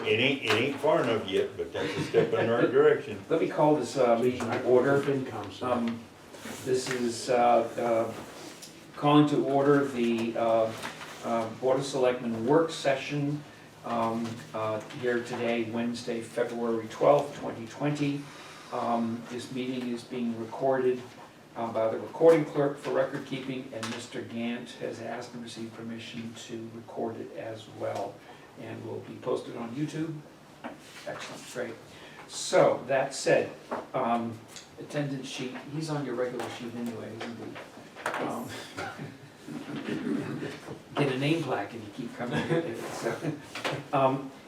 It ain't far enough yet, but that's a step in the right direction. Let me call this meeting to order. This is calling to order the Board of Selectmen work session here today, Wednesday, February 12th, 2020. This meeting is being recorded by the recording clerk for record keeping, and Mr. Gant has asked and received permission to record it as well, and will be posted on YouTube. Excellent, great. So, that said, attendance sheet, he's on your regular sheet anyway, isn't he? Get a name plaque and you keep coming with it.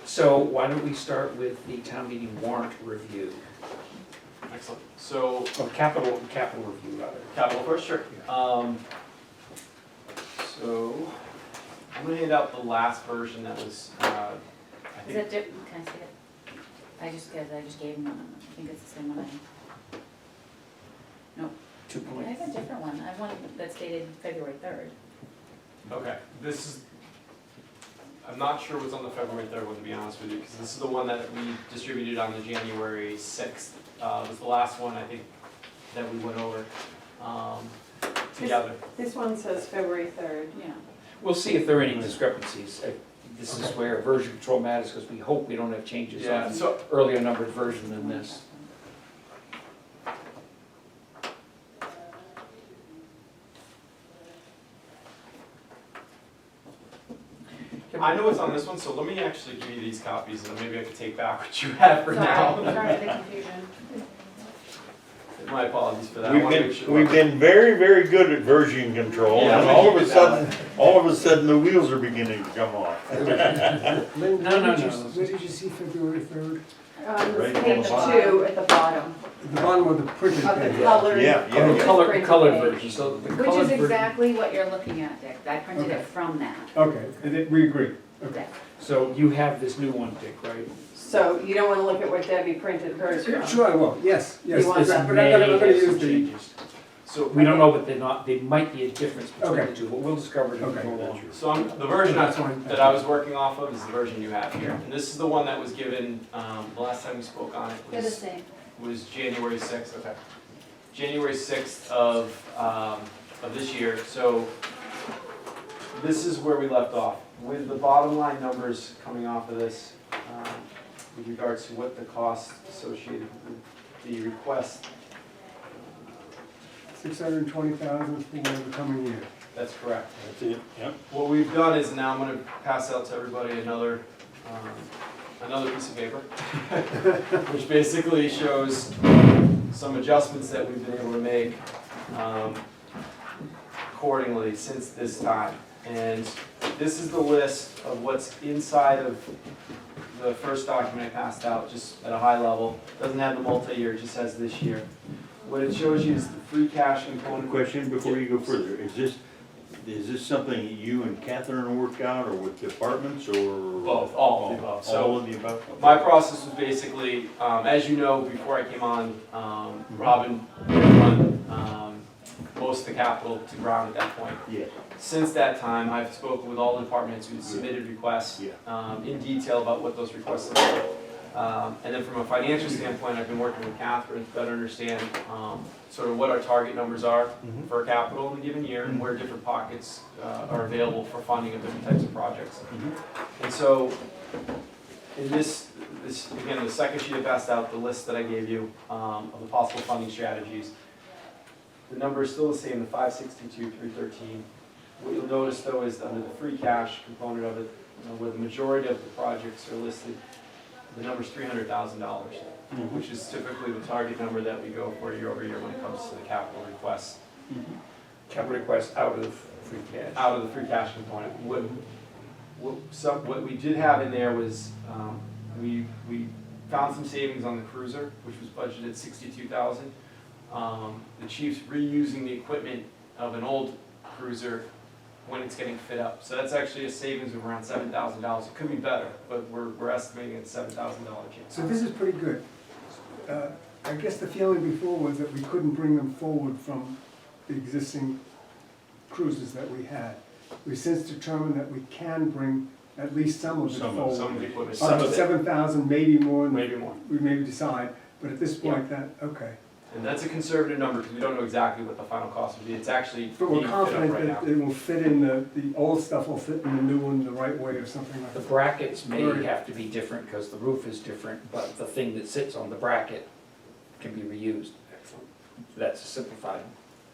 So why don't we start with the town meeting warrant review? Excellent. So, Capital review, rather. capital first, sure. So, I'm gonna hand out the last version that was, I Is think, that different? Can I see it? I just gave him one. I think it's the same one. 2 I point. have a different one. I have one that's dated February 3rd. okay, this is, I'm not sure what's on the February 3rd one, to be honest with you, because this is the one that we distributed on the January 6th. It was the last one, I think, that we went over, together. This one says February 3rd. Yeah. We'll see if there are any discrepancies. This is where version control matters, because we hope we don't have changes Yeah, on so, earlier numbered version than this. I know what's on this one, so let me actually give you these copies, and then maybe I can take back what you have for now. Sorry for the confusion. My apologies for that. I wanna make sure- We've been very, very good at version control, Yeah, and we all of keep a it sudden, the wheels are beginning to come off. Lynn, No. where did you see February 3rd? Right on Page the bottom. 2 at the bottom At the bottom of the printed of the page. colored. Yeah, Oh, the yeah. colored printed page. version, so the Which colored is version. exactly what you're looking at, Dick. I printed Okay. it from that. Okay, we agree. Okay. Yeah. So you have this new one, Dick, right? So you don't want to look at what Debbie printed hers from? Sure, I will, yes, yes. You want This that, But I'm gonna may have some use the, changes. So, We don't know, but they might be a difference between Okay. the two, but we'll discover it as we Okay. go along. so the version That's fine. that I was working off of is the version you have here. And this is the one that was given, the last time we spoke on it They're the was, same. was January 6th, okay. January 6th of this year, so this is where we left off. With the bottom line numbers coming off of this, with regards to what the costs associated with the request, 620,000 for the coming year. that's correct. That's it, yep. What we've done is now I'm gonna pass out to everybody another piece of paper, which basically shows some adjustments that we've been able to make accordingly since this time. And this is the list of what's inside of the first document I passed out, just at a high level. Doesn't have the multi-year, it just has this year. What it shows you is the free cash One component. question before you go further, is this something you and Catherine work out, or with departments, or? Both, all of the above. So All of the above? Okay. my process was basically, as you know, before I came on, Robin run most of the capital to ground at that point. Yeah, Since that time, I've spoken with all the departments who submitted requests yeah. in detail about what those requests are. And then from a financial standpoint, I've been working with Catherine to better understand sort of what our target numbers are Mhm. for capital in a given year and where different pockets are available for funding of different types of projects. Mhm. And so, in this again, the second sheet I passed out, the list that I gave you of the possible funding strategies. The number is still the same, the 562, 313. What you'll notice though is under the free cash component of it, where the majority of the projects are listed, the number's $300,000, which is typically the target number that we go for year over year when it comes to the capital requests. Capital request out of free cash. Out of the free cash component. What we did have in there was, we found some savings on the cruiser, which was budgeted $62,000. The chief's reusing the equipment of an old cruiser when it's getting fit up. So that's actually a savings of around $7,000. It could be better, but we're estimating it's $7,000 change. So this is pretty good. I guess the feeling before was that we couldn't bring them forward from the existing cruises that we had. We've since determined that we can bring at least some of it Some forward. Some of the equipment, Some Up to of it. 7,000, maybe more, and maybe more. we maybe decide, but at this point, okay. And that's a conservative number because we don't know exactly what the final cost would be. It's actually But we're being fit up confident right now. that it will fit in the old stuff will fit in the new one the right way or something like The that. brackets may Right. have to be different because the roof is different, but the thing that sits on the bracket can be reused. Excellent, That's simplified.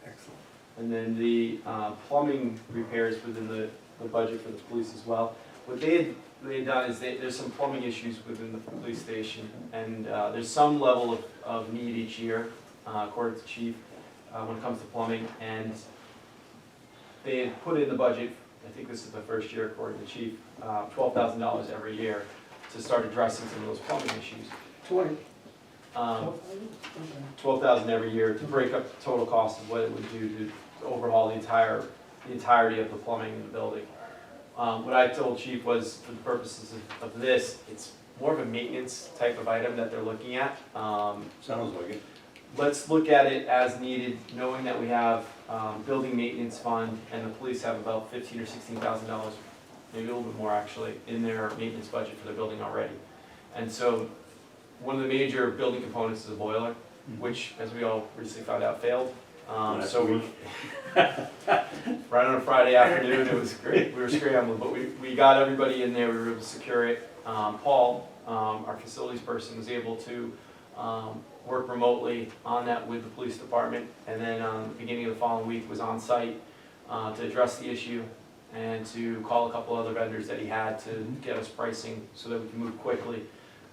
excellent. And then the plumbing repairs within the budget for the police as well. What they had done is there's some plumbing issues within the police station, and there's some level of need each year, according to chief, when it comes to plumbing. And they had put in the budget, I think this is the first year according to chief, $12,000 every year to start addressing some of those plumbing issues. 20. Um, 12,000 every year to break up the total cost of what it would do to overhaul the entirety of the plumbing in the building. What I told Chief was, for the purposes of this, it's more of a maintenance type of item that they're looking at. Sounds like it. Let's look at it as needed, knowing that we have building maintenance fund and the police have about $15,000 or $16,000, maybe a little bit more actually, in their maintenance budget for their building already. And so one of the major building components is a boiler, which, as we all recently found out, failed. So we, right on a Friday afternoon, it was great, we were scrambling, but we got everybody in there, we were able to secure it. Paul, our facilities person, was able to work remotely on that with the police department, and then the beginning of the following week was on site to address the issue and to call a couple other vendors that he had to get us pricing so that we can move quickly.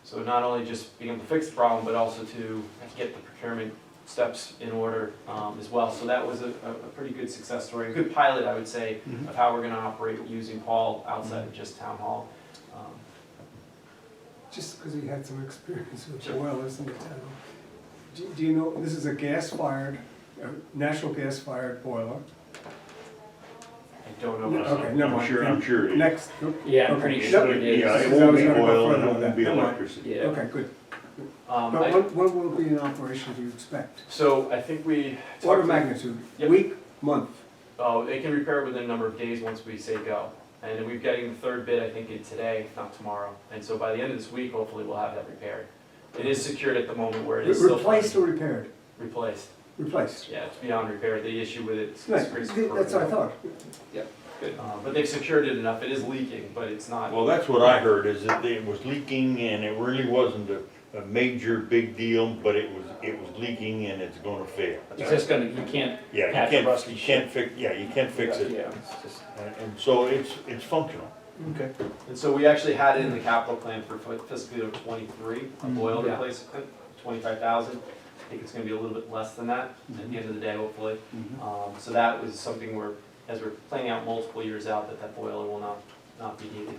So not only just being able to fix the problem, but also to get the procurement steps in order as well. So that was a pretty good success story, a good pilot, I would say, of how we're gonna operate using Paul outside of just town hall. Just because he had some experience with Sure. boilers in the town. Do you know, this is a gas-fired, natural gas-fired boiler? I don't know. Okay, never mind. I'm sure it is. Next, nope. Yeah, I'm Okay. pretty Yep. sure it is. Yeah, it I won't was be gonna go oil and further it with won't be that. Never mind. electricity. Yeah. Okay, good. I- But when will it be in operation, do you expect? So I think we. Order talked- magnitude, Yep. week, month? Oh, they can repair it within a number of days once we say go. And we're getting the third bid, I think, in today, if not tomorrow. And so by the end of this week, hopefully we'll have that repaired. It is secured at the moment where it is still. Replaced or repaired? Replaced. Replaced. Yeah, it's beyond repair. The issue with it is. Nice, pretty that's what I thought. Good. But they've secured it enough. It is leaking, but it's not. Well, that's what I heard, is that it was leaking and it really wasn't a major big deal, but it was leaking and it's gonna fail. It's just gonna, you can't Yeah, patch a rusty you can't fix, yeah, you can't fix it. Yeah, it's just, And so it's functional. Okay. And so we actually had it in the capital plan for fiscal year '23, a boiler Yeah. replacement, 25,000. I think it's gonna be a little bit less than that at the end of the day, hopefully. So that was something where, as we're planning out multiple years out, that boiler will not be needed.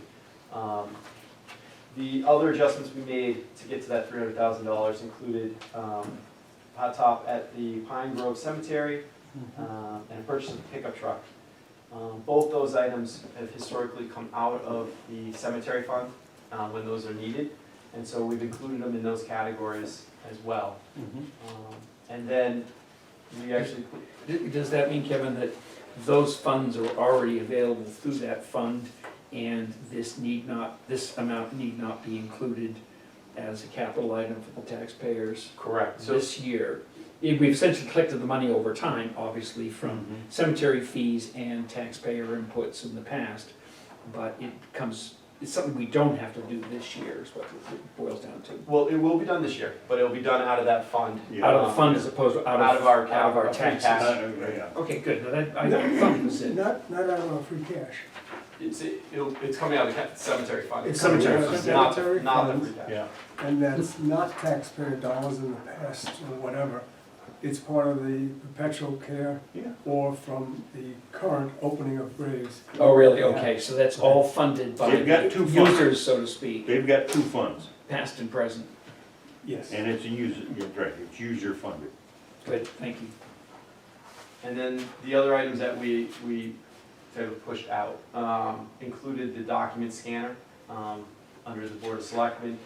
The other adjustments we made to get to that $300,000 included hot top at the Pine Grove Cemetery and a purchase of a pickup truck. Both those items have historically come out of the cemetery fund when those are needed, and so we've included them in those categories as well. And then we actually, does that mean, Kevin, that those funds are already available through that fund and this amount need not be included as a capital item for the taxpayers correct, so this year? We've essentially collected the money over time, obviously, from cemetery fees and taxpayer inputs in the past, but it's something we don't have to do this year, is what it boils down to. well, it will be done this year, but it'll be done out of that fund. Yeah. Out of the fund as opposed to out of our free taxes. cash. Yeah. Okay, good, now that, I thought was it. Not out of our free cash. It's coming out of the cemetery fund. It's coming Cemetery out of fund. Not cemetery not the funds, free cash. Yeah. and that's not taxpayer dollars in the past or whatever. It's part of the perpetual care Yeah. or from the current opening of graves. Oh, really, okay, so that's all funded by They've got two funds. users, so to speak, They've got two funds, past and present. Yes. and it's a user, you're right, it's user funded. Good, thank you. And then the other items that we sort of pushed out included the document scanner under the Board of Selectmen,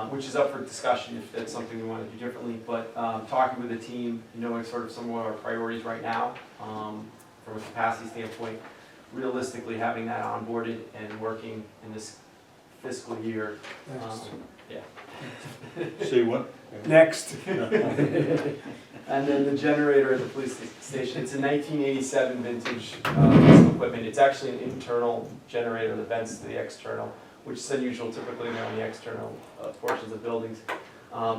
which is up for discussion if that's something we want to do differently. But talking with the team, knowing sort of some of our priorities right now from a capacity standpoint, realistically, having that onboarded and working in this fiscal year, Next. See what? Next. and then the generator at the police station, it's a 1987 vintage piece of equipment. It's actually an internal generator that vents to the external, which is unusual. Typically they're on the external portions of buildings.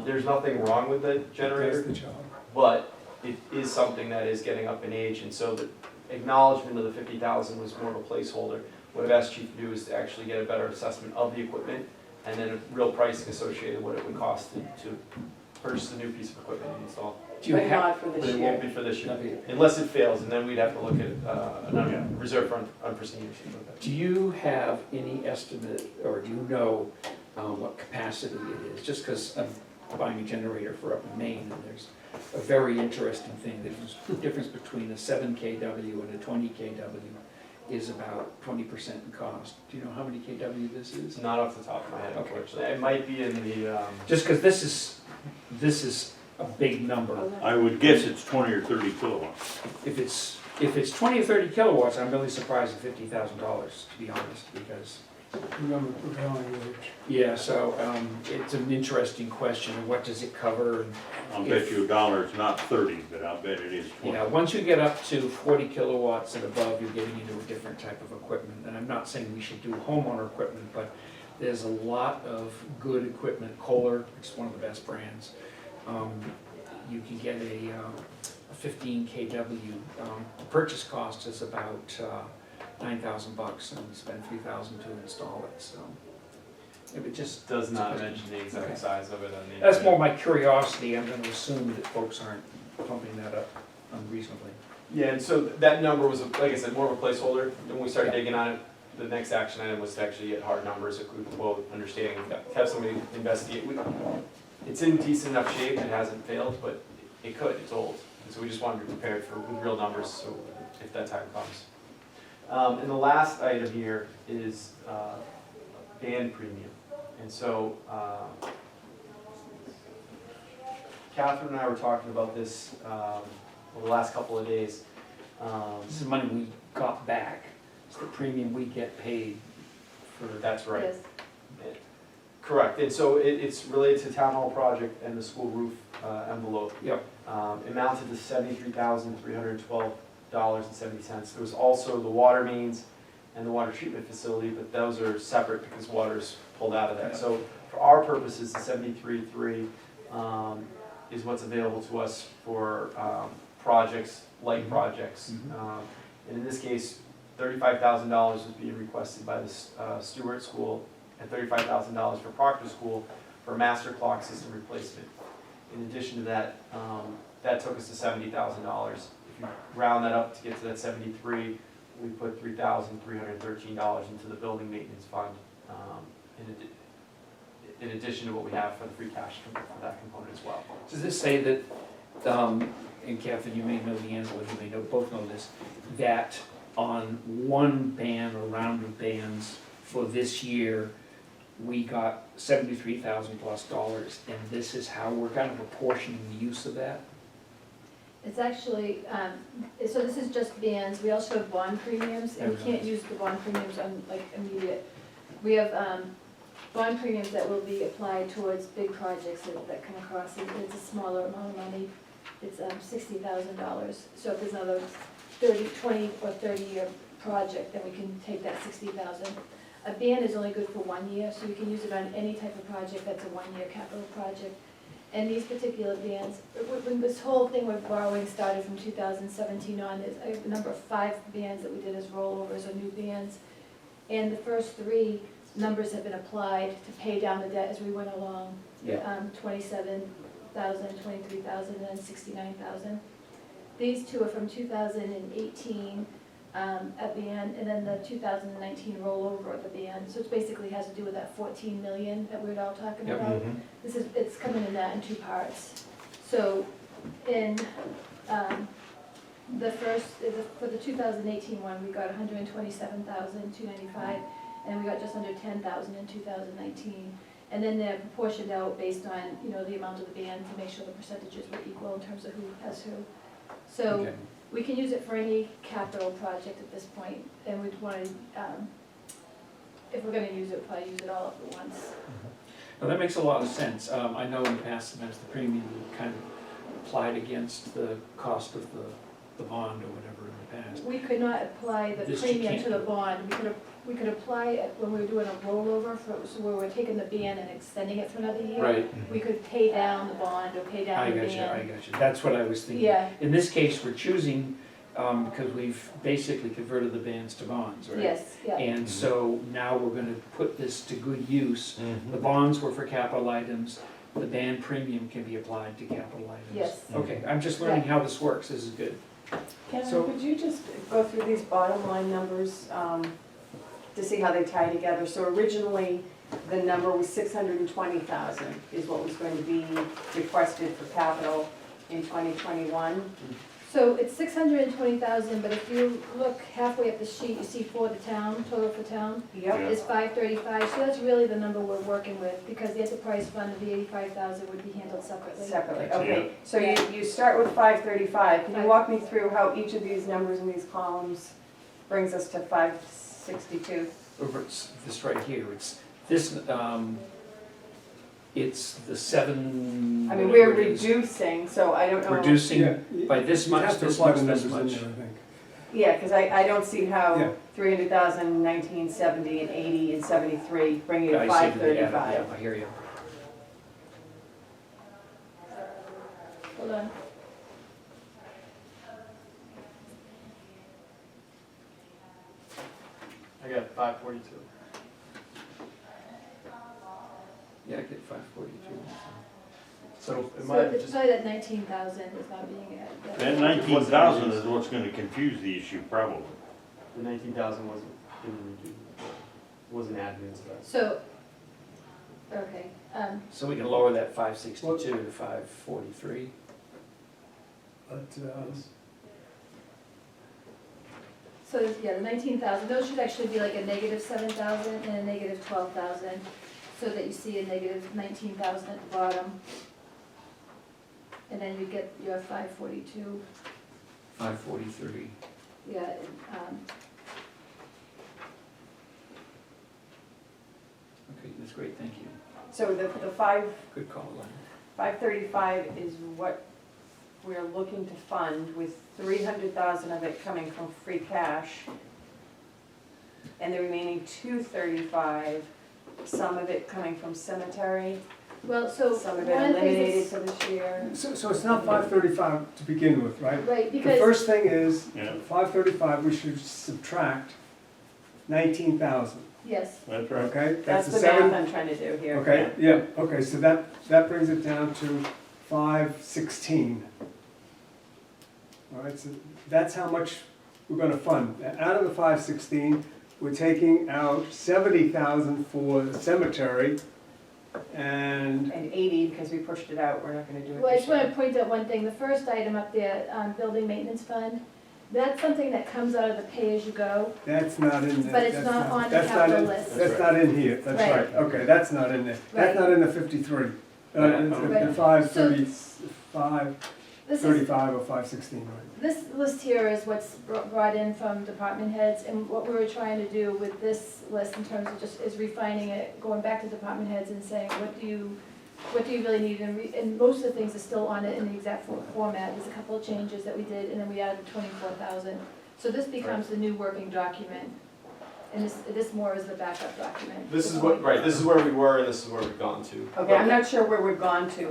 There's nothing wrong with the generator, That's the job. but it is something that is getting up in age, and so the acknowledgement of the 50,000 was more of a placeholder. What I've asked Chief to do is to actually get a better assessment of the equipment, and then a real pricing associated with what it would cost to purchase a new piece of equipment and install. Do you But have, not for But this it won't year. be for this year, Okay. unless it fails, and then we'd have to look at another reserve for unforeseen use. do you have any estimate, or do you know what capacity it is? Just because I'm buying a generator for up in Maine, and there's a very interesting thing, the difference between a 7 kW and a 20 kW is about 20% in cost. Do you know how many kW this is? Not off the top of my head, Okay. unfortunately. It might be in the, Just because this is a big number. I would guess it's 20 or 30 kilowatts. If it's 20 or 30 kilowatts, I'm really surprised at $50,000, to be honest, because, Remember prevailing wage. yeah, so it's an interesting question, and what does it cover? And, I'll bet you $1 it's not 30, but I'll bet it is 20. yeah, once you get up to 40 kilowatts and above, you're getting into a different type of equipment. And I'm not saying we should do homeowner equipment, but there's a lot of good equipment. Kohler, it's one of the best brands. You can get a 15 kW. The purchase cost is about $9,000, and we spend $3,000 to install it. So it would just does not mention the exact Okay. size of it on the. That's more my curiosity. I'm going to assume that folks aren't pumping that up unreasonably. Yeah, and so that number was, like I said, more of a placeholder. And when we started Yeah. digging on it, the next action item was to actually get hard numbers, a good quote, understanding, have somebody investigate. It's in decent enough shape, it hasn't failed, but it could, it's old. And so we just wanted to be prepared for with real numbers, so if that time comes. And the last item here is band premium. And so Catherine and I were talking about this over the last couple of days. This is money we got back. It's the premium we get paid for. That's right. Yes. Correct, and so it's related to town hall project and the school roof envelope. Yep. It amounted to $73,312.70. There was also the water mains and the water treatment facility, but those are separate because water's pulled out of that. Yeah. So for our purposes, the 73.3 is what's available to us for projects, like projects. Mhm. And in this case, $35,000 was being requested by the Stewart School and $35,000 for Proctor School for a master clock system replacement. In addition to that, that took us to $70,000. If you round that up to get to that 73, we put $3,313 into the building maintenance fund, in addition to what we have for the free cash for that component as well. Does this say that, and Catherine, you may know the answer, you may know, both know this, that on one band or round of bands for this year, we got $73,000 plus, and this is how we're kind of apportioning the use of that? It's actually, so this is just bands, we also have bond premiums, and we can't use the bond premiums on like immediate. We have bond premiums that will be applied towards big projects that come across, and it's a smaller amount of money. It's $60,000, so if there's another 20 or 30-year project, then we can take that 60,000. A band is only good for 1 year, so you can use it on any type of project that's a one-year capital project. And these particular bands, when this whole thing with borrowing started from 2017 on, there's a number of 5 bands that we did as rollovers or new bands. And the first 3 numbers have been applied to pay down the debt as we went along. Yeah. 27,000, 23,000, and then 69,000. These 2 are from 2018 at the end, and then the 2019 rollover at the end. So it basically has to do with that 14 million that we were all talking Yep. about. It's coming in that in 2 parts. So in the first, for the 2018 one, we got 127,295, and we got just under 10,000 in 2019. And then they're proportioned out based on, the amount of the band to make sure the percentages were equal in terms of who has who. So Okay. We can use it for any capital project at this point, and we'd wanna, if we're gonna use it, probably use it all at once. Now, that makes a lot of sense. I know in past sometimes the premium kind of applied against the cost of the bond or whatever in the past. We could not apply the This you premium can't to the do. bond, we could apply it when we were doing a rollover for, so where we're taking the ban and extending it for another year. Right, We could pay down the bond or pay I down the got you, I ban. got you. That's what I was thinking. Yeah, In this case, we're choosing, because we've basically converted the bans to bonds, right? yes, yeah, And so now we're gonna put this to good use. Mm-hmm. The bonds were for capital items, the band premium can be applied to capital items. yes. Okay, I'm just learning how this works, this is good. Karen, So- could you just go through these bottom line numbers to see how they tie together? So originally, the number was 620,000 is what was going to be requested for capital in 2021. So it's 620,000, but if you look halfway up the sheet, you see for the town, total for town, Yep. is 535, so that's really the number we're working with, because the enterprise fund of the 85,000 would be handled separately. Separately, Yeah. okay. So you start with 535. Can you walk me through how each of these numbers in these columns brings us to 562? Over this right here, it's this, it's the seven. I mean, we're whatever it is. reducing, so I don't know. Reducing Yeah, by this you much, have to this apply much, the this numbers much. in there, I think. Yeah, because I don't see Yeah. how 300,000, 1970, and 80, and 73 bring you to I see the data, 535. yeah, I hear you. Hold on. I got 542. Yeah, I get 542. So it So might have it's just, probably that 19,000 is not being added. That 19,000 is what's gonna confuse the issue probably. the 19,000 wasn't added into that. So, okay, So we can lower that 562 to 543. But, so, yeah, the 19,000, those should actually be like a negative 7,000 and a negative 12,000, so that you see a negative 19,000 at the bottom. And then you get your 542, 543. yeah, Okay, that's great, thank you. So the Good call, Len. 535 is what we're looking to fund, with 300,000 of it coming from free cash. And the remaining 235, some of it coming from cemetery, well, so, some of one it of the eliminated things for this year. so it's not 535 to begin with, right? is, right, The because, first thing is, Yeah. 535, we should subtract 19,000, yes, That's right. okay? That's the seven- math I'm trying to do here. Okay, yeah, okay, so that brings it down to 516. All right, so that's how much we're gonna fund. Out of the 516, we're taking out 70,000 for the cemetery, and, And 80, because we pushed it out, we're not gonna do it well, I this just wanna year. point out one thing, the first item up there, building maintenance fund, that's something that comes out of the pay-as-you-go, that's not in there. but it's That's not on the that's not capital in- list. That's not in here, that's Right. right, okay, that's not in there. That's Right. not in the 53. Right. It's Right. the 535, This is, 35 or 516, right? this list here is what's brought in from department heads, and what we were trying to do with this list in terms of just, is refining it, going back to department heads and saying, what do you really need, and most of the things are still on it in the exact format, there's a couple of changes that we did, and then we added 24,000. So this becomes the new working document, and this more is the backup document. This is what, right, this is where we were, and this is where we've gone to. Okay, I'm not sure where we've gone to.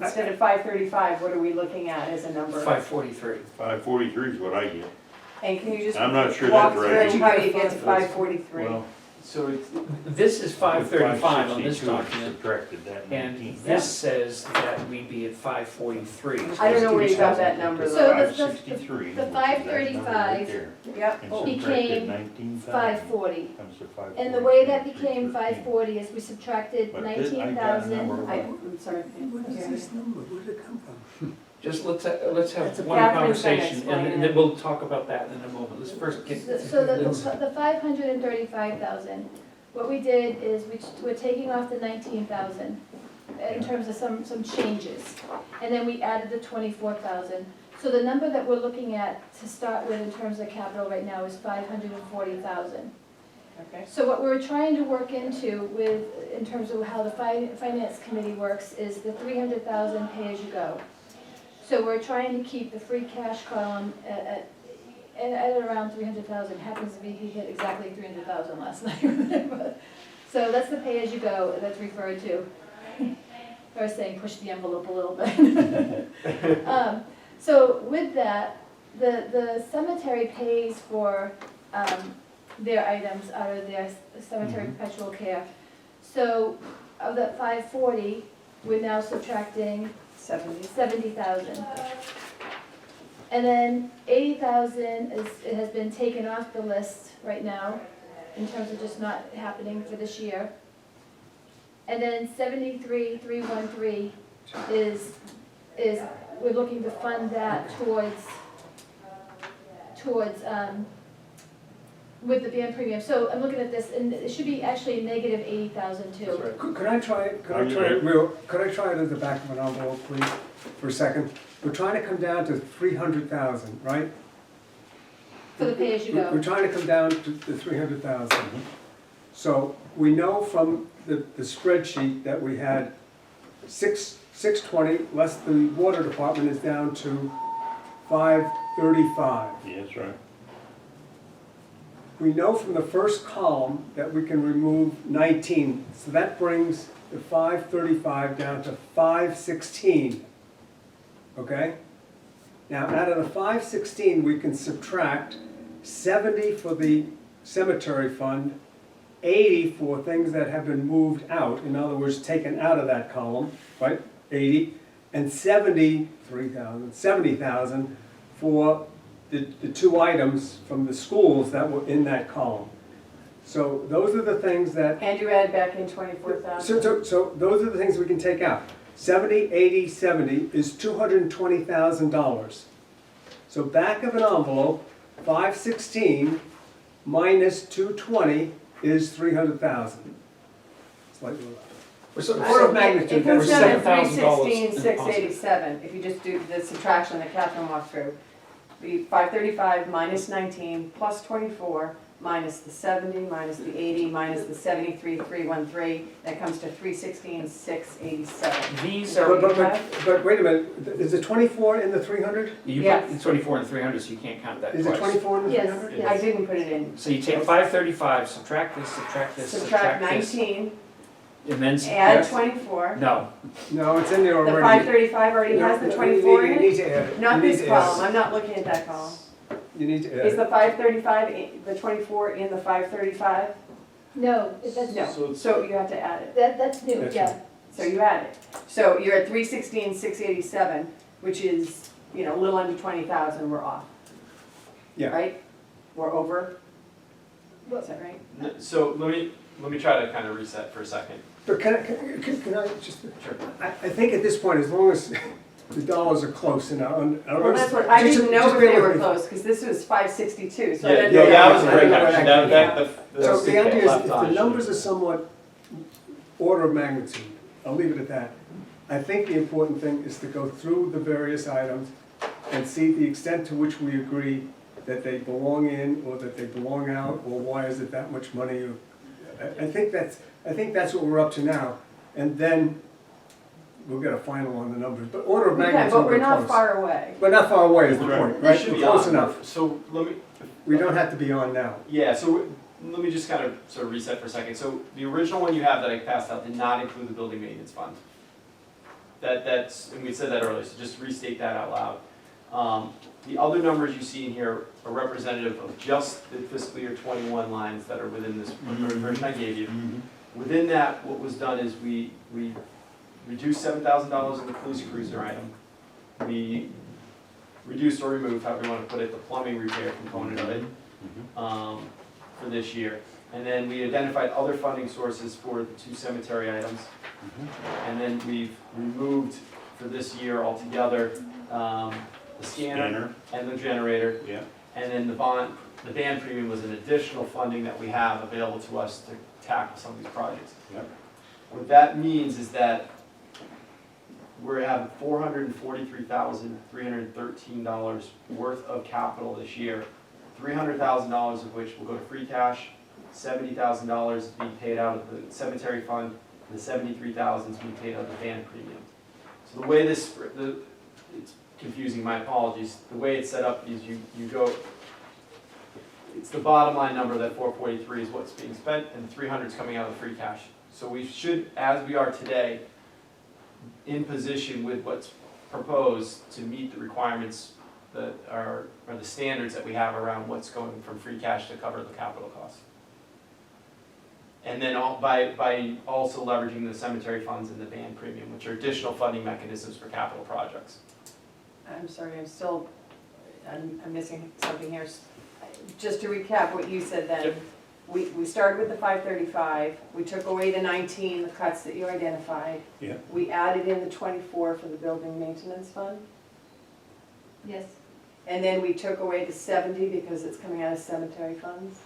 Instead of 535, what are we looking at as a number? 543. 543 is what I get. And can you just I'm not sure walk that's right. through how you get to 543? Well, So it's, This is 535 on this 562 document, subtracted that 19. and this says that we'd be at 543. I don't know where you got that number So though. the 563. the which is that number right 535 there. Yep, And became subtracted 19,000. 540. Comes to And the way that 543, became 313. 540 is we subtracted But this- I got a 19,000. number. I'm sorry. What is this number, where did it come from? Just let's It's have a one Catherine's gonna conversation, explain and then it. we'll talk about that in a moment. Let's first get. So let's- the 535,000, what we did is we're taking off the 19,000 in terms of some changes. And then we added the 24,000. So the number that we're looking at to start with in terms of capital right now is 540,000. Okay. So what we're trying to work into with, in terms of how the finance committee works, is the 300,000 pay-as-you-go. So we're trying to keep the free cash column at around 300,000. Happens to be, he hit exactly 300,000 last night. So that's the pay-as-you-go that's referred to. I was saying push the envelope a little bit. So with that, the cemetery pays for their items out of their cemetery perpetual care. So of that 540, we're now subtracting 70,000. And then 80,000 it has been taken off the list right now in terms of just not happening for this year. And then 73,313 is we're looking to fund that towards with the band premium. So I'm looking at this, and it should be actually negative 80,000 too. That's right. Could I try it, could I try it at the back of an envelope, please, for a second? We're trying to come down to 300,000, right? For the pay-as-you-go. We're trying to come down to the 300,000. So we know from the spreadsheet that we had 620, less the water department is down to 535. Yeah, that's right. We know from the first column that we can remove 19, so that brings the 535 down to 516, okay? Now, out of the 516, we can subtract 70 for the cemetery fund, 80 for things that have been moved out, in other words, taken out of that column, right, 80, and 70,000 for the two items from the schools that were in that column. So those are the things that, And you add back in 24,000? so those are the things we can take out. 70, 80, 70 is $220,000. So back of an envelope, 516 minus 220 is 300,000. Slightly less. So Order of magnitude, It comes down to $7,000 316, in 687, if you just do the subtraction that Catherine walked through. The 535 minus 19 plus 24 minus the 70 minus the 80 minus the 73,313, that comes to 316, 687. These are, But wait a minute, is it 24 in the 300? you Yes. put 24 and 300, so you can't count that Is it twice. 24 in the Yes, 300? yes. I didn't put it in. So you take 535, subtract this, subtract this, Subtract subtract this, 19, and then. add 24. No, No, it's in there The already. 535 already has the 24 in You it? need to add it. Not You need this to add it. column, I'm not looking at that column. You need to add Is it. the 535, the 24 in the 535? No, that's, No, so you have to add it. that's new, That's yeah. So you add it. So you're at 316, 687, which is, a little under 20,000, we're off. Yeah. Right? We're over? Is that right? So let me try to kind of reset for a second. But can I just, Sure. I think at this point, as long as the dollars are close and Well, that's what, I didn't know if they were close, because this was 562, so I didn't know. That was a I great don't know what question. that So the idea is, left if on the should- numbers are somewhat order of magnitude, I'll leave it at that. I think the important thing is to go through the various items and see the extent to which we agree that they belong in, or that they belong out, or why is it that much money? I think that's what we're up to now, and then we'll get a final on the numbers, but order of Okay, magnitude, but we're we're not close. far away. We're not far away is the Right. point, They right? should We're be close on. enough. So We don't have to be on now. yeah, so let me just kind of sort of reset for a second. So the original one you have that I passed out did not include the building maintenance fund. That's, and we said that earlier, so just restate that out loud. The other numbers you see in here are representative of just the fiscal year 21 lines that are within this version I gave you. Within that, what was done is we reduced $7,000 in the police cruiser item. We reduced or removed, however you want to put it, the plumbing repair component of it for this year. And then we identified other funding sources for the two cemetery items. And then we've removed for this year altogether the scanner and the generator. Yeah. And then the band premium was an additional funding that we have available to us to tackle some of these projects. Yep. What that means is that we're at $443,313 worth of capital this year. $300,000 of which will go to free cash, $70,000 is being paid out of the cemetery fund, and the $73,000 is being paid out of the band premium. So the way this, it's confusing, my apologies, the way it's set up is you go, it's the bottom line number, that 443 is what's being spent, and 300 is coming out of free cash. So we should, as we are today, in position with what's proposed to meet the requirements that are the standards that we have around what's going from free cash to cover the capital costs. And then by also leveraging the cemetery funds and the band premium, which are additional funding mechanisms for capital projects. I'm sorry, I'm missing something here. Just to recap what you said then, Yep. we started with the 535, we took away the 19, the cuts that you identified. Yeah. We added in the 24 for the building maintenance fund, Yes, and then we took away the 70 because it's coming out of cemetery funds.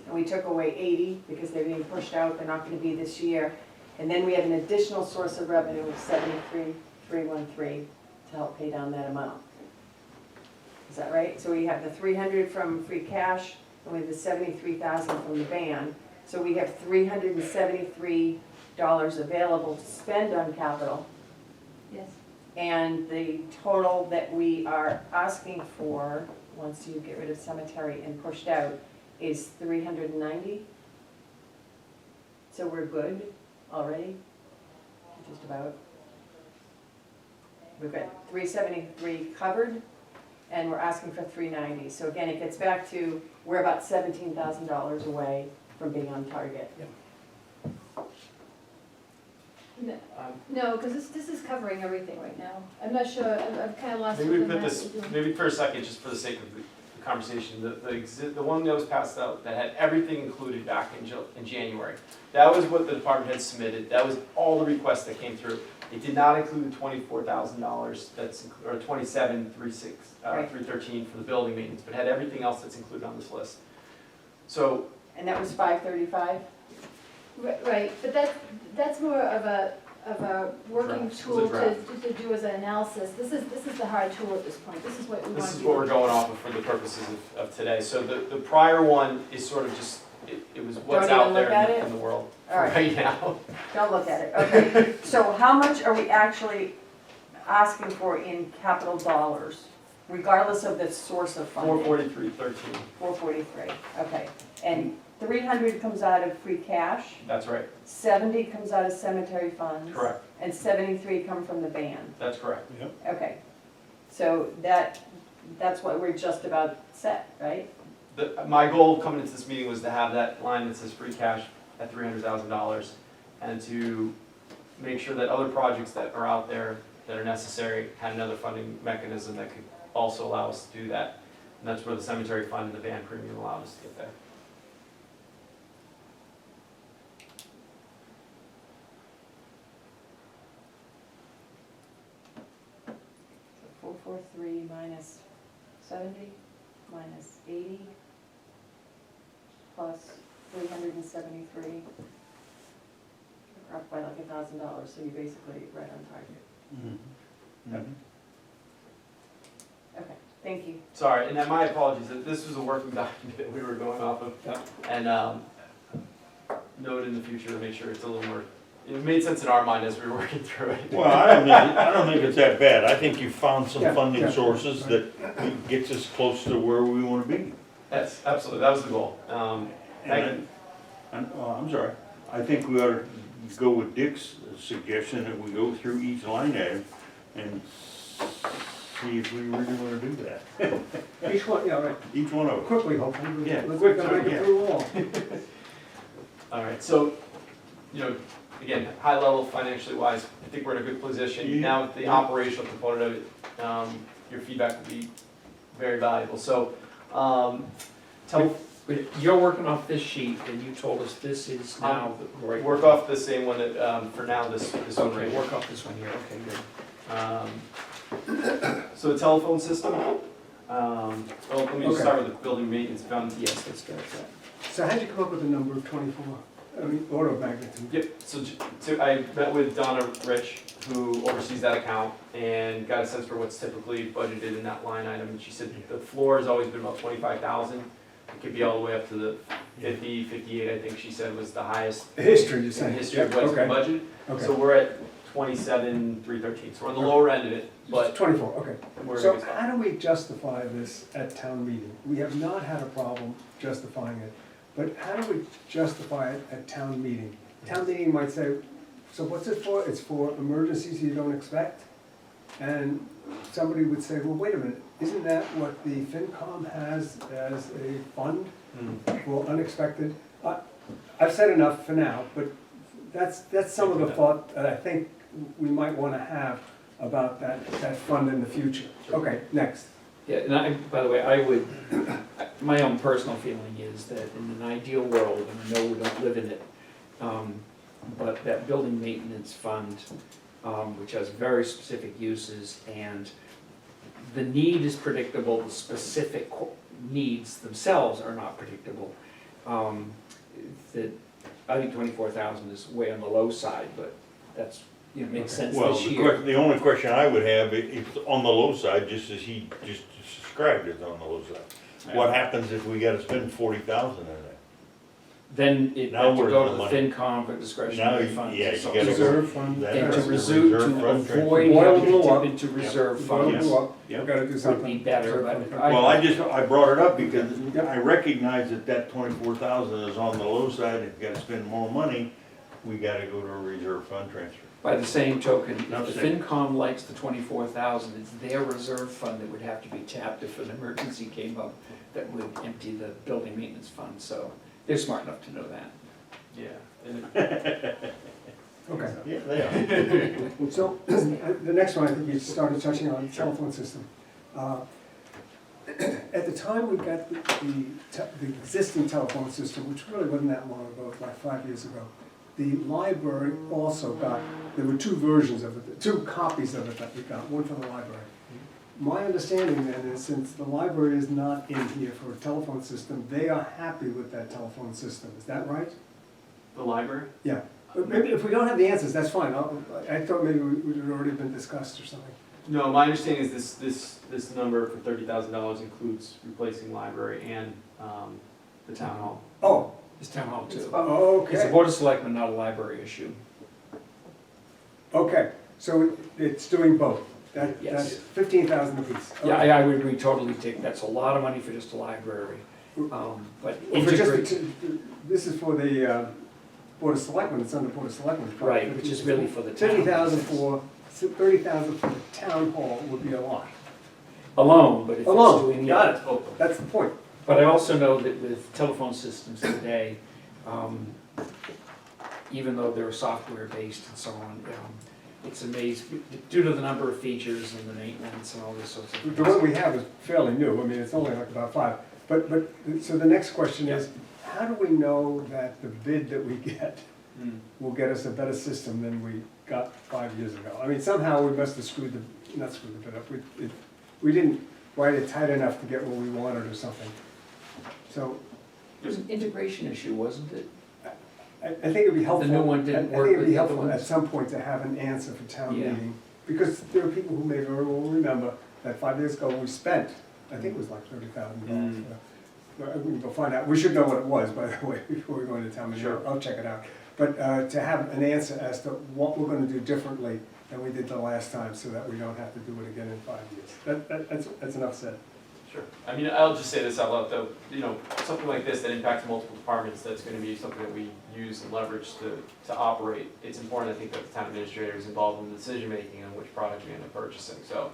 And we took away 80 because they're being pushed out, they're not gonna be this year. And then we have an additional source of revenue of 73,313 to help pay down that amount. Is that right? So we have the 300 from free cash, and we have the 73,000 from the band. So we have $373 available to spend on capital. yes. And the total that we are asking for, once you get rid of cemetery and pushed out, is 390. So we're good already, just about. We've got 373 covered, and we're asking for 390. So again, it gets back to, we're about $17,000 away from being on target. No, because this is covering everything right now. I'm not sure, I've kind of lost. Maybe we what the put math this, is doing. maybe for a second, just for the sake of the conversation, the one that was passed out that had everything included back in January. That was what the department had submitted, that was all the requests that came through. It did not include the $24,000 that's, or $27,313 for the building maintenance, but had everything else that's included on this list. So, And that was 535? Right, but that's more of a working Draft. It tool was a draft. to do as an analysis. This is the hard tool at this point. This is what we want to do. this is what we're going off of for the purposes of today. So the prior one is sort of just, it was what's Don't even out there look at it? in the world All right. right now. Don't look at it, okay. So how much are we actually asking for in capital dollars, regardless of the source of funding? 443.13, 443, okay. And 300 comes out of free cash, that's right, 70 comes out of cemetery funds. correct, And 73 come from the band. that's correct. Okay. So that's what we're just about set, right? My goal coming into this meeting was to have that line that says free cash at $300,000 and to make sure that other projects that are out there that are necessary had another funding mechanism that could also allow us to do that. And that's where the cemetery fund and the band premium allowed us to get there. So 443 minus 70 minus 80 plus 373. We're up by like $1,000, so you're basically right on target. Okay, thank you. Sorry, and my apologies, that this was a working document that we were going off of. And note in the future to make sure it's a little more, it made sense in our mind as we were working through it. Well, I don't think it's that bad. I think you found some funding sources that gets us close to where we wanna be. Yes, absolutely, that was the goal. I'm sorry. I think we ought to go with Dick's suggestion that we go through each line item and see if we really wanna do that. Each one, yeah, right, Each one of them. quickly, hopefully. Yeah. Let's make it through all. All right, so, again, high level financially wise, I think we're in a good position. Yeah. Now, with the operational component of it, your feedback would be very valuable. So, But you're working off this sheet, and you told us this is now the right. work off the same one that, for now, this one right Okay, here. work off this one here, okay, good. So the telephone system, well, let me just Okay. start with the building maintenance fund. Yes, let's go with that. So how'd you come up with the number of 24? I mean, order of magnitude. Yep, so I met with Donna Rich, who oversees that account, and got a sense for what's typically budgeted in that line item. And she said the floor has always been about 25,000. It could be all the way up to the 50, 58, I think she said was the highest History, you're in saying? history of Yeah, what's been okay, budgeted. okay. So we're at 27,313, so we're on the lower end of it, but 24, okay. we're So gonna stop. how do we justify this at town meeting? We have not had a problem justifying it, but how do we justify it at town meeting? Town meeting might say, so what's it for? It's for emergencies you don't expect? And somebody would say, well, wait a minute, isn't that what the FinCom has as a fund for unexpected? I've said enough for now, but that's some of the thought that I think we might wanna have about that fund in the future. Okay, next. Yeah, and I, by the way, I would, my own personal feeling is that in an ideal world, and I know we don't live in it, but that building maintenance fund, which has very specific uses, and the need is predictable, the specific needs themselves are not predictable. That, I think 24,000 is way on the low side, but that's, you know, makes sense Well, this year. the only question I would have, it's on the low side, just as he just described it on the low side. What happens if we gotta spend 40,000 in that? Then it Now has to where's go the to the money? FinCom for Now, discretionary funds. yeah, you So- gotta go. Reserve fund. That And to is the reserve, reserve to fund transfer. avoid Boil having blew to up. dip into reserve Boil funds Yes. blew up, we Yep. gotta do would something. be better, but Well, I brought it up because I recognize that 24,000 is on the low side, if you gotta spend more money, we gotta go to a reserve fund transfer. by the same token, Not if the saying- FinCom likes the 24,000, it's their reserve fund that would have to be tapped if an emergency came up that would empty the building maintenance fund, so they're smart enough to know that. Yeah. And Okay. Yeah, they are. So, the next one, I think you started touching on, telephone system. At the time we got the existing telephone system, which really wasn't that long ago, like 5 years ago, the library also got, there were two versions of it, two copies of it that we got, one for the library. My understanding then is since the library is not in here for a telephone system, they are happy with that telephone system, is that right? the library? Yeah, but maybe if we don't have the answers, that's fine. I thought maybe it had already been discussed or something. No, my understanding is this number for $30,000 includes replacing library and the town hall. Oh, It's town hall too. It's a okay, Board of Selectmen, not a library issue. okay, so it's doing both. That's Yes. 15,000 apiece. Yeah, Okay. I would agree totally, Dick, that's a lot of money for just a library. But Well, for just integrate, this is for the Board of Selectmen, it's under Board of Selectmen. right, which is really for the town. 50,000 for, 30,000 for the town hall would be a lot. Alone, but if it's Alone, doing. got it. Oh, That's the point. But I also know that with telephone systems today, even though they're software-based and so on, it's amazing, due to the number of features and the maintenance and all this sorts of things. The one we have is fairly new, I mean, it's only like about 5. But, so the next question is, how do we know that the bid that we get will get us a better system than we got 5 years ago? I mean, somehow we must have not screwed the bid up, we didn't write it tight enough to get what we wanted or something. So, It was an integration issue, wasn't it? I think it'd be helpful. The new one didn't I work think it'd with be the other helpful at ones? some point to have an answer for town Yeah. meeting. Because there are people who may very well remember that 5 years ago we spent, I think it was like $30,000. We can go find out, we should know what it was, by the way, before we go into town meeting. Sure. I'll check it out. But to have an answer as to what we're gonna do differently than we did the last time, so that we don't have to do it again in 5 years. That's enough said. sure. I mean, I'll just say this out loud though, you know, something like this that impacts multiple departments, that's gonna be something that we use and leverage to operate. It's important, I think, that the town administrator is involved in the decision-making on which product we end up purchasing. So,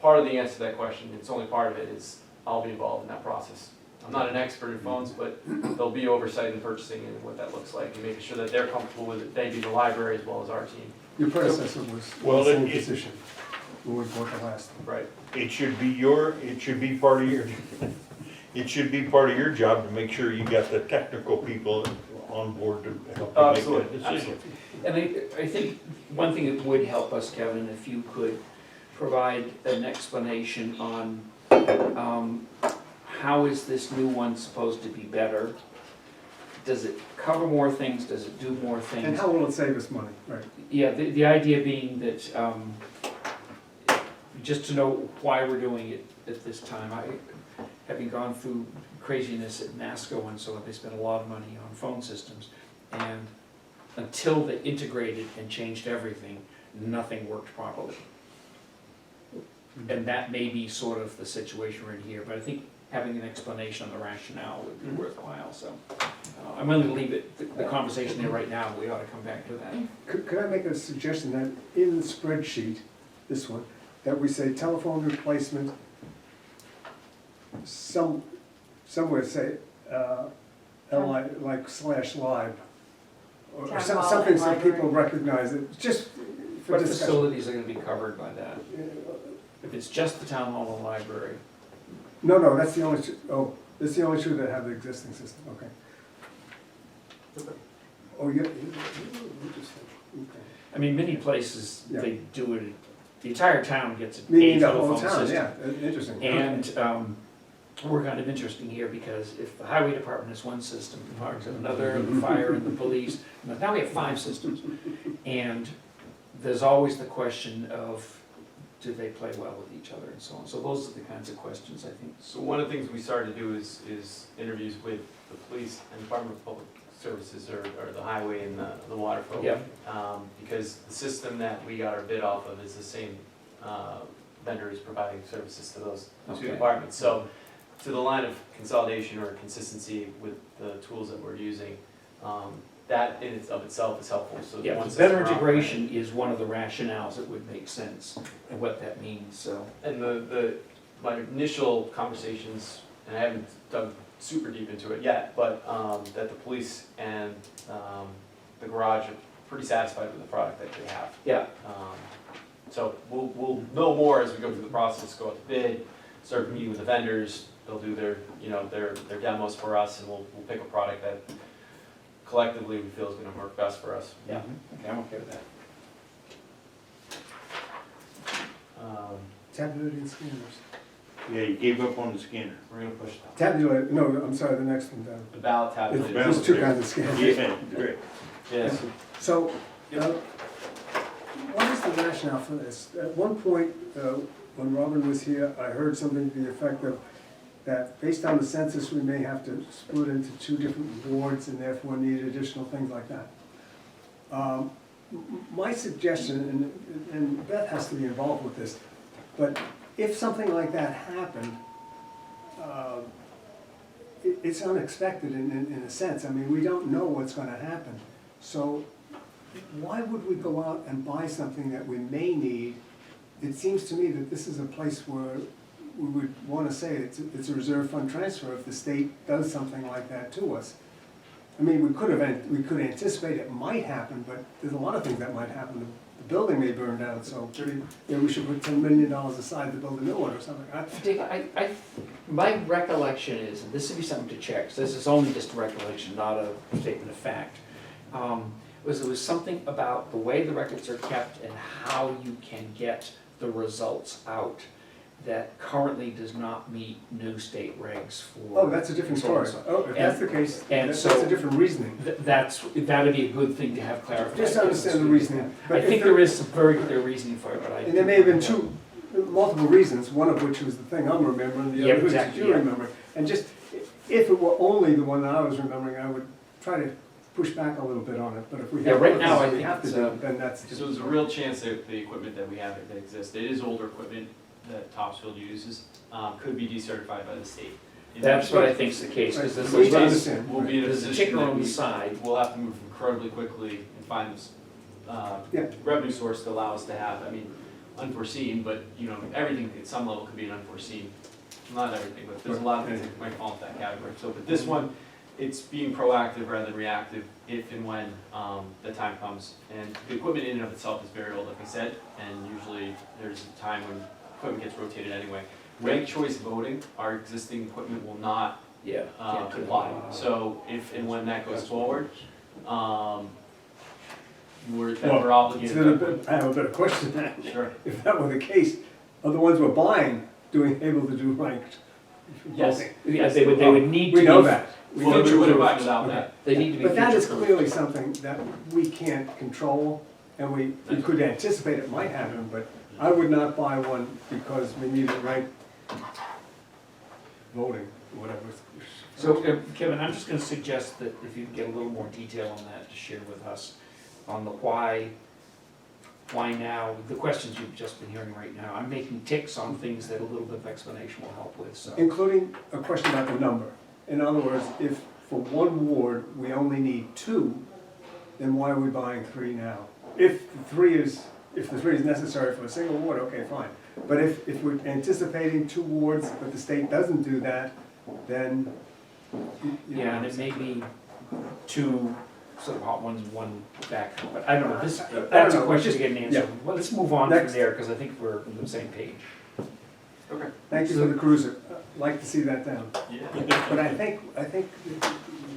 part of the answer to that question, it's only part of it, is I'll be involved in that process. I'm not an expert in phones, but there'll be oversight in purchasing and what that looks like, and making sure that they're comfortable with it, they be the library as well as our team. Your predecessor was Well, in the same it- position when we bought the last. Right. It should be part of your, it should be part of your job to make sure you got the technical people on board to help you make Absolutely, that decision. absolutely. And I think one thing that would help us, Kevin, if you could provide an explanation on how is this new one supposed to be better? does it cover more things, does it do more things? And how will it save us money, right? Yeah, the idea being that, just to know why we're doing it at this time, having gone through craziness at Masco and so on, they spent a lot of money on phone systems, and until they integrated and changed everything, nothing worked properly. And that may be sort of the situation we're in here, but I think having an explanation on the rationale would be worthwhile, so. I'm willing to leave it, the conversation there right now, we ought to come back to that. Could I make a suggestion that in the spreadsheet, this one, that we say telephone replacement, somewhere say, like slash live, or Town some- hall something and so people library. recognize it, just for What discussion. facilities are gonna be covered by that? If it's just the town hall and library, No, that's the only two, that's the only two that have the existing system, okay. Oh, yeah, interesting, okay. I mean, many places, Yeah. they do it, the entire town gets a Meaning the whole telephone town, system. yeah, interesting. And we're kind of interesting here because if the highway department has one system, the parks have another, the fire and the police, now we have 5 systems. And there's always the question of, do they play well with each other and so on. So those are the kinds of questions, I think. So one of the things we started to do is interviews with the police and Department of Public Services or the highway and the water folk. Yeah. Because the system that we got our bid off of is the same vendor is providing services to those two Okay. departments. So to the line of consolidation or consistency with the tools that we're using, that in itself is helpful, so Yeah, once better integration is one of the rationales that would make sense and what that means, so. And my initial conversations, and I haven't dug super deep into it yet, but that the police and the garage are pretty satisfied with the product that they have. Yeah, So we'll know more as we go through the process, go out to bid, start meeting with the vendors, they'll do their demos for us, and we'll pick a product that collectively we feel is gonna work best for us. yeah, okay, I'm okay with that. Tabulating scanners. Yeah, you gave up on the scanner. We're gonna push that. Tabulate, no, I'm sorry, the next one down. The ballot tabulator. There's two kinds of scanners. Yeah, great. Yes. So, what is the rationale for this? At one point, when Robin was here, I heard something to the effect of that based on the census, we may have to split into 2 different boards and therefore need additional things like that. My suggestion, and Beth has to be involved with this, but if something like that happened, it's unexpected in a sense. I mean, we don't know what's gonna happen. So why would we go out and buy something that we may need? It seems to me that this is a place where we would wanna say it's a reserve fund transfer if the state does something like that to us. I mean, we could anticipate it might happen, but there's a lot of things that might happen. The building may burn down, so we should put $10 million aside to build a new one or something. Dick, my recollection is, and this would be something to check, so this is only just a recollection, not a statement of fact, was there was something about the way the records are kept and how you can get the results out that currently does not meet new state regs for. Oh, that's a different story. Oh, if that's the case, and that's so- a different reasoning. That'd be a good thing to have clarified. Just understand the reasoning. I But if think there is some very clear reasoning for it, but I. And there may have been multiple reasons, one of which was the thing I'm remembering, the Yeah, other was that exactly, you yeah. remember. And just, if it were only the one that I was remembering, I would try to push back a little bit on it, but if we Yeah, have right other now, things I we think have to it's, do, then that's. So there's a real chance that the equipment that we have that exists, it is older equipment that Topsfield uses, could be decertified by the state. That's what I think's the case, because Right. there's We a, understand. We'll be in a there's a position chicken that on the we, side. we'll have to move incredibly quickly and find this, Yeah. revenue source to allow us to have, I mean, unforeseen, but, everything at some level could be an unforeseen. Not everything, but there's a lot of things that might fall into that category. So, but this one, it's being proactive rather than reactive if and when, the time comes. And the equipment in and of itself is very old, like I said, and usually there's a time when equipment gets rotated anyway. Ranked choice voting, our existing equipment will not Yeah. can't do apply. that. So if and when that goes forward, we're Well, obligated. I have a better question. Sure. If that were the case, are the ones we're buying able to do ranked? Yes. voting. Yeah, they would need to. We know be- that. We Well, know we that. would have gotten without that. They need to be. But that is future-proof. clearly something that we can't control, and we could anticipate it might happen, but I would not buy one because we need it right voting, whatever. So, Kevin, I'm just gonna suggest that if you can get a little more detail on that to share with us, on the why now, the questions you've just been hearing right now. I'm making ticks on things that a little bit of explanation will help with, so. Including a question about the number. In other words, if for one ward, we only need 2, then why are we buying 3 now? If the 3 is necessary for a single ward, okay, fine. But if we're anticipating 2 wards, but the state doesn't do that, then. Yeah, and it may be 2 sort of hot ones, 1 back, but I don't know, this, that's a know, question to just- get an answer. yeah. Well, let's move on from Next. there, because I think we're on the same page. Okay. Thank you for the cruiser. Like to see that down. Yeah. But I think you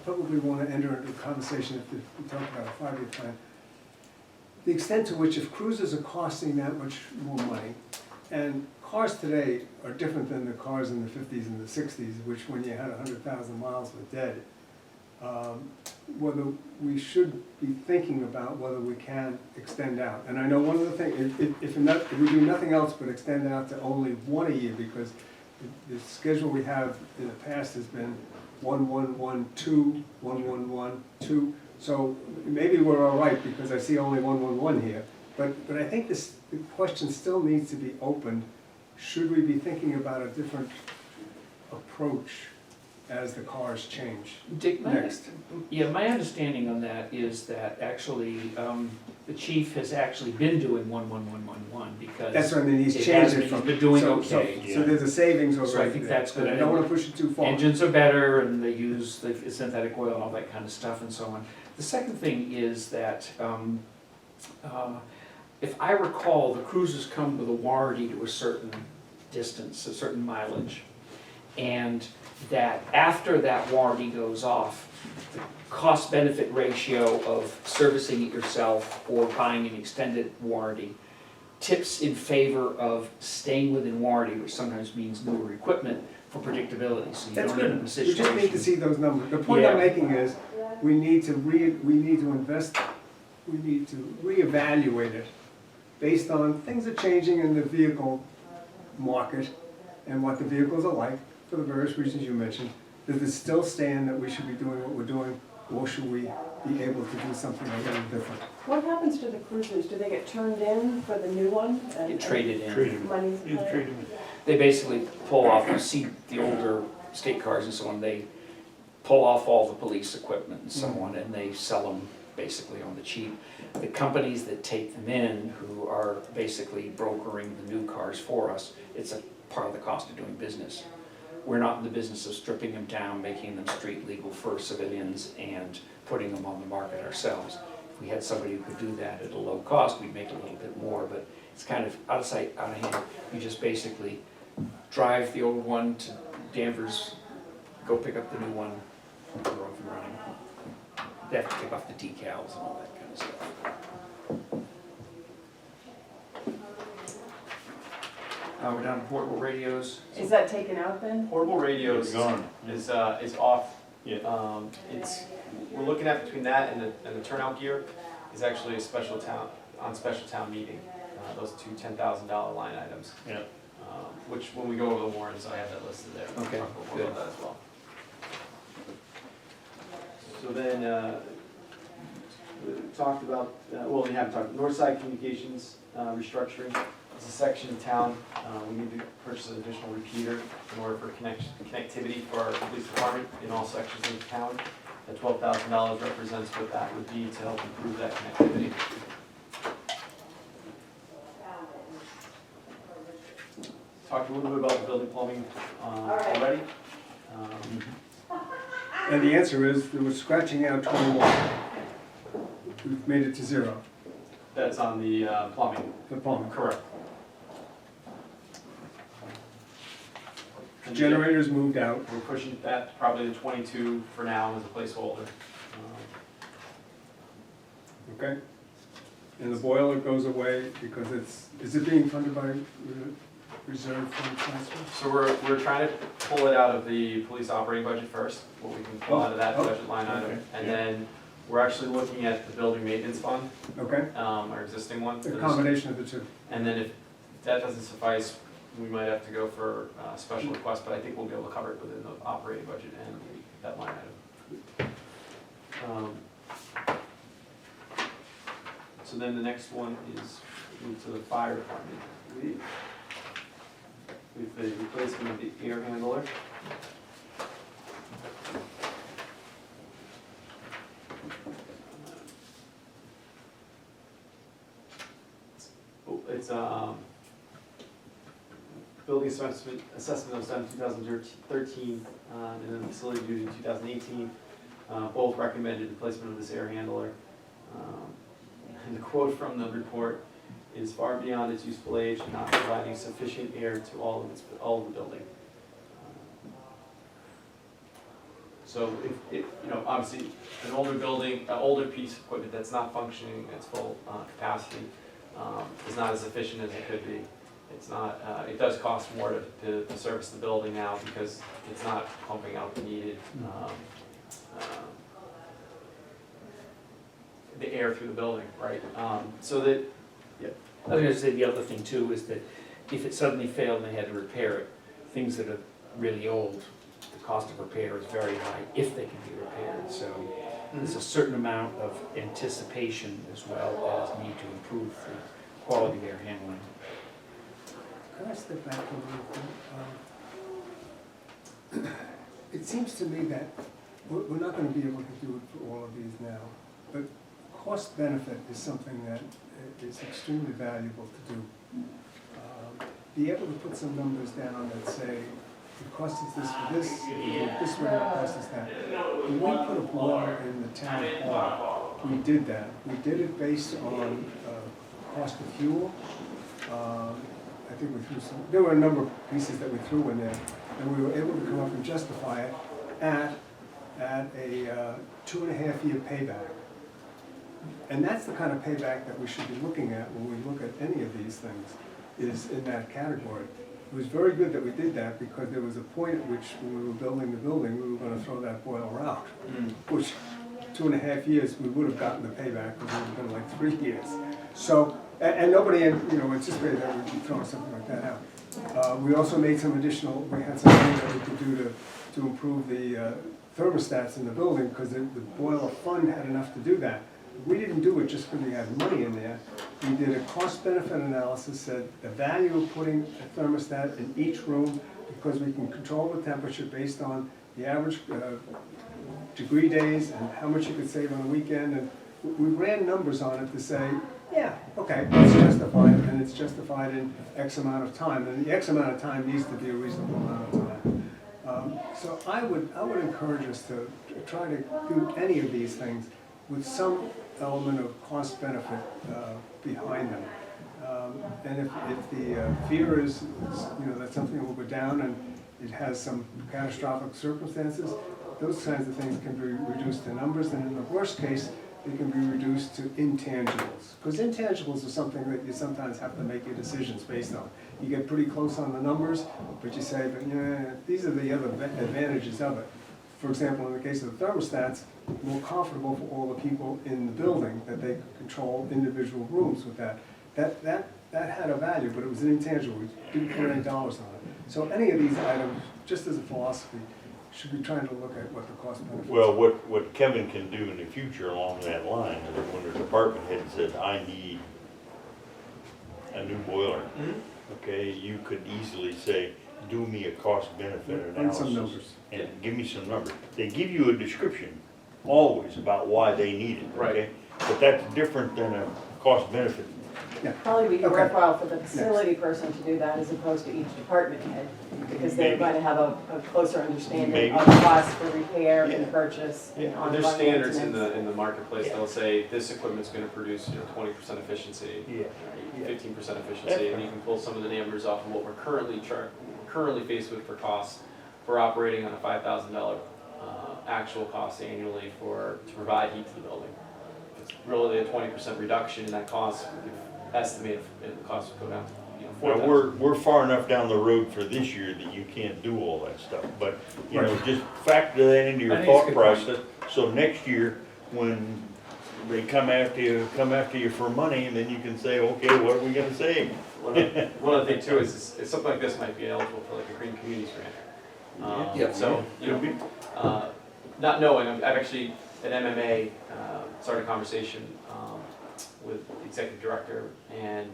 probably want to enter into a conversation if we talk about a 5-year plan. The extent to which if cruisers are costing that much more money, and cars today are different than the cars in the 50s and the 60s, which when you had 100,000 miles were dead, whether we should be thinking about whether we can extend out. And I know one of the things, if we do nothing else but extend out to only 1 a year, because the schedule we have in the past has been 1-1-1-2, 1-1-1-2. So maybe we're all right because I see only 1-1-1 here. But I think the question still needs to be opened. Should we be thinking about a different approach as the cars change? Dick, Next. my understanding on that is that actually, the chief has actually been doing 1-1-1-1-1 because. That's what I mean, he's It changed has it been- from. he's been doing so- okay. So there's a savings over. So I think that's good. I don't wanna push it too far. Engines are better and they use the synthetic oil and all that kind of stuff and so on. The second thing is that, if I recall, the cruisers come with a warranty to a certain distance, a certain mileage. And that after that warranty goes off, the cost-benefit ratio of servicing it yourself or buying an extended warranty tips in favor of staying within warranty, which sometimes means newer equipment for predictability, so you That's don't end up in good. a We situation. just need to see those numbers. The point I'm Yeah. making is, we need to invest, we need to reevaluate it based on things are changing in the vehicle market and what the vehicles are like, for the various reasons you mentioned. Does it still stand that we should be doing what we're doing, or should we be able to do something a little different? What happens to the cruisers? Do they get turned in for the new one? Get traded in. Traded. Money's He's paid? trading. They basically pull off, you see the older state cars and so on, they pull off all the police equipment and so on, and they sell them basically on the cheap. The companies that take them in, who are basically brokering the new cars for us, it's a part of the cost of doing business. We're not in the business of stripping them down, making them street legal for civilians and putting them on the market ourselves. If we had somebody who could do that at a low cost, we'd make a little bit more, but it's kind of out of sight, out of hand. You just basically drive the old one to Danvers, go pick up the new one, they're off and running. They have to take off the decals and all that kind of stuff. We're down to portable radios. Is that taken out then? Portable radios It's gone. is off. Yeah. We're looking at between that and the turnout gear is actually a special town meeting. Those two $10,000 line items. Yeah. Which when we go over the warrants, I have that listed there. We'll Okay, talk more good. about that as well. So then, we talked about, well, we haven't talked, Northside Communications restructuring. It's a section of town, we need to purchase an additional repeater in order for connectivity for our police department in all sections of the town. That $12,000 represents what that would be to help improve that connectivity. Talked a little bit about the building plumbing already. And the answer is, that we're scratching out 21. We've made it to 0, That's on the plumbing. the plumbing. Correct. And Generators moved out. We're pushing that to probably the 22 for now as a placeholder. Okay? And the boiler goes away because is it being funded by reserve fund transfer? So we're trying to pull it out of the police operating budget first, what we can pull out of that Oh, budget line item. okay. And then we're actually looking at the building maintenance fund, Okay, our existing one. a combination of the two. And then if that doesn't suffice, we might have to go for a special request, but I think we'll be able to cover it within the operating budget and that line item. So then the next one is move to the fire department. We've the replacement of the air handler. It's building assessment was done in 2013, and then facility duty in 2018. Both recommended the placement of this air handler. And the quote from the report is far beyond its useful age, not providing sufficient air to all of the building. So if, obviously, an older building, an older piece of equipment that's not functioning at its full capacity is not as efficient as it could be. It's not, it does cost more to service the building now because it's not pumping out the needed the air through the building, right? So that, I was gonna say the other thing too is that if it suddenly failed and they had to repair it, things that are really old, the cost of repair is very high if they can be repaired. So there's a certain amount of anticipation as well as need to improve the quality of air handling. Can I step back a little bit? It seems to me that we're not gonna be able to do it for all of these now, but cost benefit is something that is extremely valuable to do. Be able to put some numbers down that say, it costs us this for this, this way it costs us that. When we put a boiler in the town hall, we did that. We did it based on cost of fuel. I think we threw some, there were a number of pieces that we threw in there, and we were able to come up and justify it at a 2.5-year payback. And that's the kind of payback that we should be looking at when we look at any of these things, is in that category. It was very good that we did that because there was a point at which when we were building the building, we were gonna throw that boiler out, which 2.5 years, we would have gotten the payback, because it would have been like 3 years. So, and nobody, anticipated that we'd be throwing something like that out. We also made some additional, we had some things that we could do to improve the thermostats in the building, because the boiler fund had enough to do that. We didn't do it just because we had money in there. We did a cost-benefit analysis, said the value of putting a thermostat in each room, because we can control the temperature based on the average degree days and how much you could save on a weekend. And we ran numbers on it to say, yeah, okay, it's justified, and it's justified in X amount of time. And the X amount of time needs to be a reasonable amount of time. So I would encourage us to try to do any of these things with some element of cost benefit behind them. And if the fear is that something will go down and it has some catastrophic circumstances, those kinds of things can be reduced to numbers, and in the worst case, they can be reduced to intangibles. Because intangibles are something that you sometimes have to make your decisions based on. You get pretty close on the numbers, but you say, but these are the other advantages of it. For example, in the case of the thermostats, more comfortable for all the people in the building, that they could control individual rooms with that. That had a value, but it was an intangible. We didn't put any dollars on it. So any of these items, just as a philosophy, should be trying to look at what the cost benefits. Well, what Kevin can do in the future along that line is that when the department head says, I need a new boiler, okay, you could easily say, do me a cost benefit And analysis. some numbers. And give me some numbers. They give you a description always about why they need it, Right. okay? But that's different than a cost benefit. Probably be Okay. worthwhile for the facility person to do that as opposed to each department head, because they're Maybe. going to have a closer understanding Maybe. of costs for repair Yeah. and purchase and And there's ongoing standards maintenance. in the marketplace, Yeah. they'll say, this equipment's gonna produce 20% efficiency, Yeah. 15% efficiency, and you can pull some of the numbers off of what we're currently faced with for costs. We're operating on a $5,000 actual cost annually to provide heat to the building. It's really a 20% reduction in that cost, we could estimate if the cost would go down. Well, 4,000. we're far enough down the road for this year that you can't do all that stuff, but, you know, just factor that into I your think it's a thought good point. process. So next year, when they come after you for money, and then you can say, okay, what are we gonna say? One other thing too is something like this might be eligible for like a green communities grant. Yeah. So, you know, not knowing, I've actually, at MMA, started a conversation with the executive director, and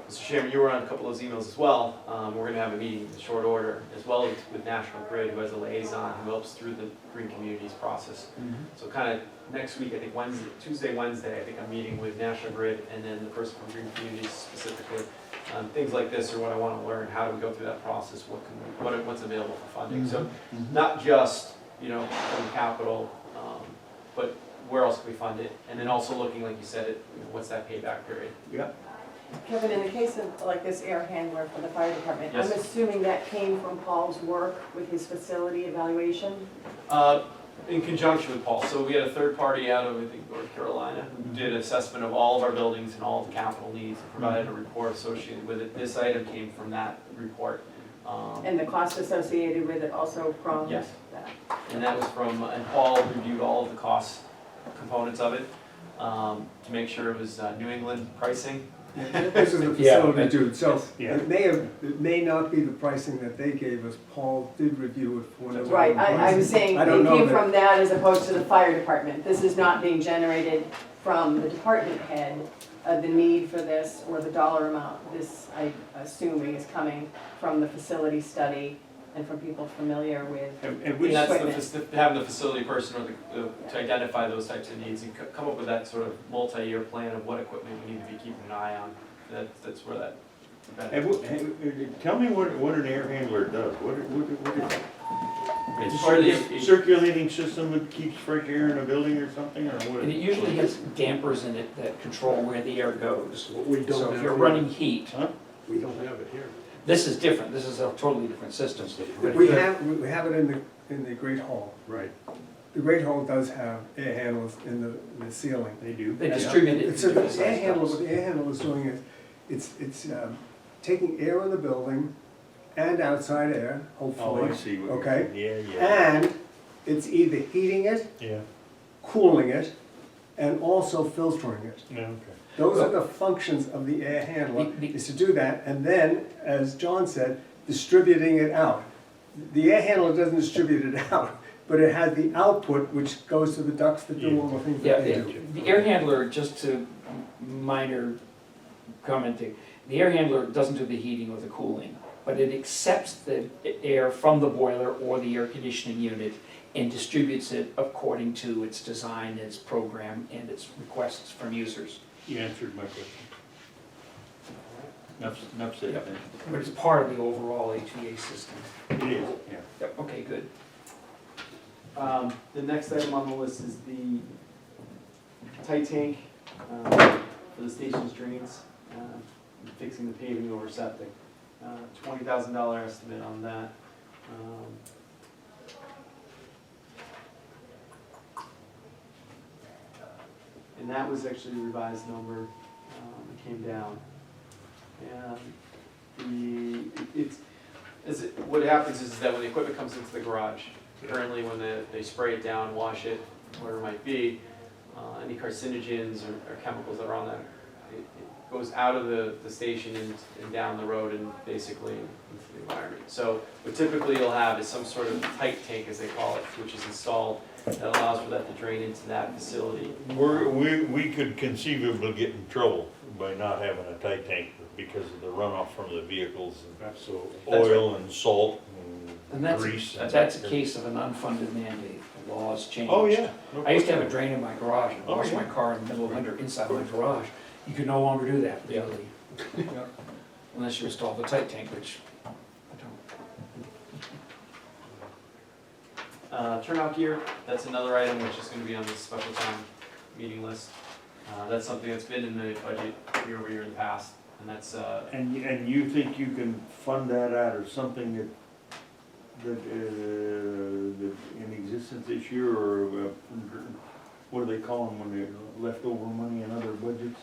Mr. Chairman, you were on a couple of those emails as well. We're gonna have a meeting in short order, as well as with National Grid, who has a liaison who helps through the green communities process. So kind of next week, I think Tuesday, Wednesday, I think I'm meeting with National Grid and then the person from Green Communities specifically. Things like this are what I want to learn, how do we go through that process, what's available for funding. So not just, you know, from capital, but where else can we fund it? And then also looking, like you said, at what's that payback period? Kevin, in the case of like this air handler for the fire department, I'm Yes. assuming that came from Paul's work with his facility evaluation? In conjunction with Paul. So we had a third party out of, I think, North Carolina, who did an assessment of all of our buildings and all of the capital needs and provided a report associated with it. This item came from that report. And the cost associated with it also from Yes. that? And that was from, and Paul reviewed all of the cost components of it to make sure it was New England pricing. This is the Yeah, facility dude, so Yeah. it may not be the pricing that they gave us. Paul did review it for whatever. Right, I was saying I they don't know came that. from that as opposed to the fire department. This is not being generated from the department head, the need for this or the dollar amount. This, I'm assuming, is coming from the facility study and from people familiar with. And we, And that's Equipment. having the facility person or to identify those types of needs and come up with that sort of multi-year plan of what equipment we need to be keeping an eye on. That's where that benefit. tell me what an air handler does, what It's part of is the- it? Circulating system that keeps fresh air in a building or something, or what? And it usually has dampers in it that control where the air goes. We don't So have if you're it. running heat, We don't have it here. this is different, this is a totally different system. We have it in the Great Hall. Right. The Great Hall does have air handlers in the ceiling. They do? They distribute it. So to the different air size handler, tubs. what the air handler is doing is, it's taking air in the building and outside air, Oh, hopefully. I see what you're Okay. saying, yeah, And it's either heating it, yeah, cooling it, and also filtering it. yeah, okay. Those are the functions of the air handler, is to do that, and then, as John said, distributing it out. The air handler doesn't distribute it out, but it has the output, which goes to the ducts that do all the things Yeah, that they do. the air handler, just to minor commenting, the air handler doesn't do the heating or the cooling, but it accepts the air from the boiler or the air conditioning unit and distributes it according to its design, its program, and its requests from users. You answered my question. Enough said Yep. then. But it's part of the overall HVA system. It is, yeah. Yep, okay, good. The next item on the list is the tight tank for the station's drains, fixing the paving over septic. $20,000 estimate on that. And that was actually a revised number, it came down. And what happens is that when the equipment comes into the garage, currently when they spray it down, wash it, whatever it might be, any carcinogens or chemicals that are on that, it goes out of the station and down the road and basically into the environment. So what typically you'll have is some sort of tight tank, as they call it, which is installed that allows for that to drain into that facility. We could conceivably get in trouble by not having a tight tank because of the runoff from the vehicles and Absolutely. oil and salt And and grease. that's a case of an unfunded mandate, the laws changed. Oh, yeah. No I used to have a question. drain in my garage, and wash my car in the middle of winter inside my garage. You could no longer do that legally. Unless you install the tight tank, which I don't. Turnout gear, that's another item which is gonna be on this special town meeting list. That's something that's been in the budget year over year in the past, and that's, And you think you can fund that out of something that in existence this year, or what do they call them when they're leftover money in other budgets?